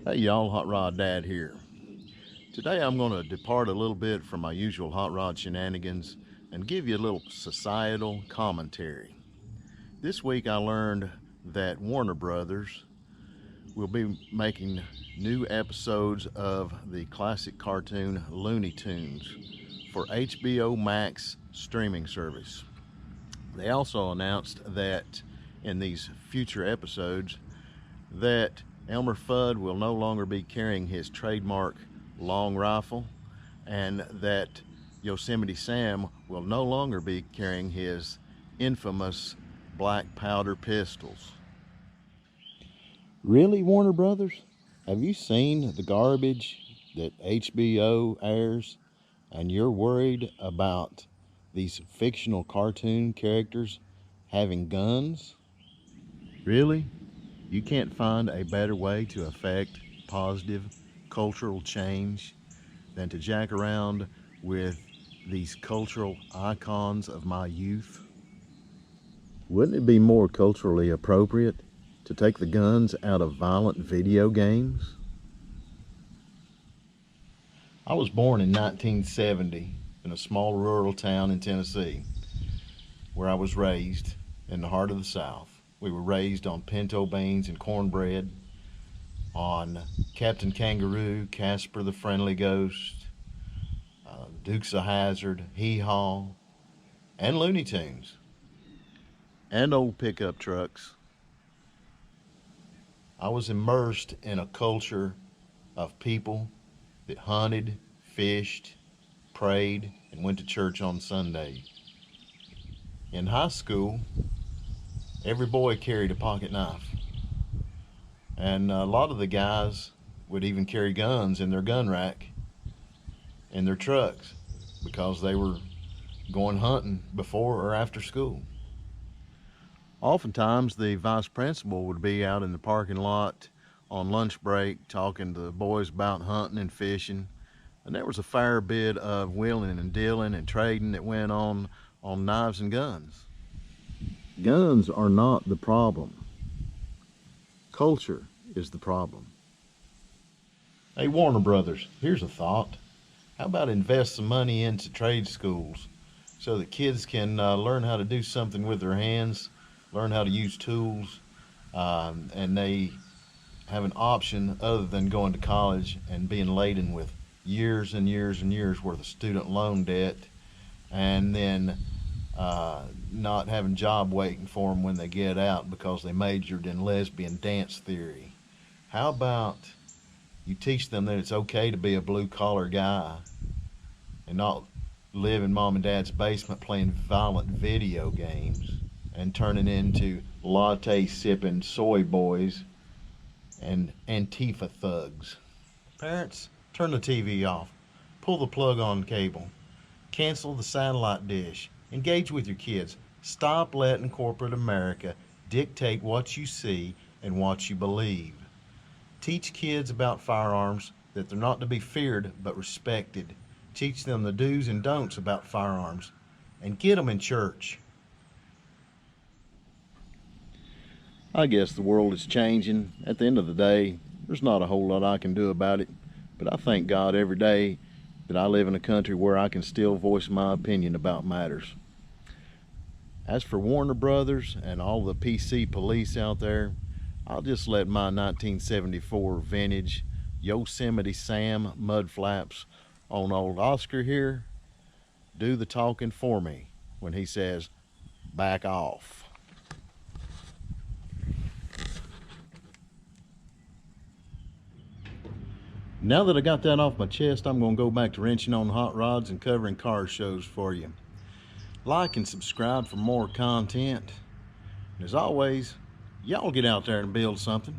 Hey y'all, Hot Rod Dad here. Today I'm going to depart a little bit from my usual hot rod shenanigans and give you a little societal commentary. This week I learned that Warner Brothers will be making new episodes of the classic cartoon Looney Tunes for HBO Max streaming service. They also announced that in these future episodes that Elmer Fudd will no longer be carrying his trademark long rifle, and that Yosemite Sam will no longer be carrying his infamous black powder pistols. Really, Warner Brothers? Have you seen the garbage that HBO airs, and you're worried about these fictional cartoon characters having guns? Really? You can't find a better way to affect positive cultural change than to jack around with these cultural icons of my youth? Wouldn't it be more culturally appropriate to take the guns out of violent video games? I was born in 1970 in a small rural town in Tennessee, where I was raised in the heart of the South. We were raised on pinto beans and cornbread, on Captain Kangaroo, Casper the Friendly Ghost, Dukes of Hazzard, Hee Haw, and Looney Tunes, and old pickup trucks. I was immersed in a culture of people that hunted, fished, prayed, and went to church on Sunday. In high school, every boy carried a pocket knife. And a lot of the guys would even carry guns in their gun rack in their trucks because they were going hunting before or after school. Oftentimes, the vice principal would be out in the parking lot on lunch break talking to the boys about hunting and fishing. And there was a fair bit of wheeling and dealing and trading that went on knives and guns. Guns are not the problem. Culture is the problem. Hey, Warner Brothers, here's a thought. How about invest some money into trade schools so that kids can learn how to do something with their hands, learn how to use tools, and they have an option other than going to college and being laden with years and years and years worth of student loan debt, and then not having a job waiting for them when they get out because they majored in lesbian dance theory. How about you teach them that it's okay to be a blue collar guy and not live in mom and dad's basement playing violent video games and turning into latte sipping soy boys and Antifa thugs? Parents, turn the TV off, pull the plug on cable, cancel the satellite dish, engage with your kids. Stop letting corporate America dictate what you see and what you believe. Teach kids about firearms, that they're not to be feared but respected. Teach them the do's and don'ts about firearms, and get them in church. I guess the world is changing. At the end of the day, there's not a whole lot I can do about it, but I thank God every day that I live in a country where I can still voice my opinion about matters. As for Warner Brothers and all the PC police out there, I'll just let my 1974 vintage Yosemite Sam mud flaps on old Oscar here do the talking for me when he says, back off. Now that I got that off my chest, I'm going to go back to wrenching on hot rods and covering car shows for you. Like and subscribe for more content. And as always, y'all get out there and build something.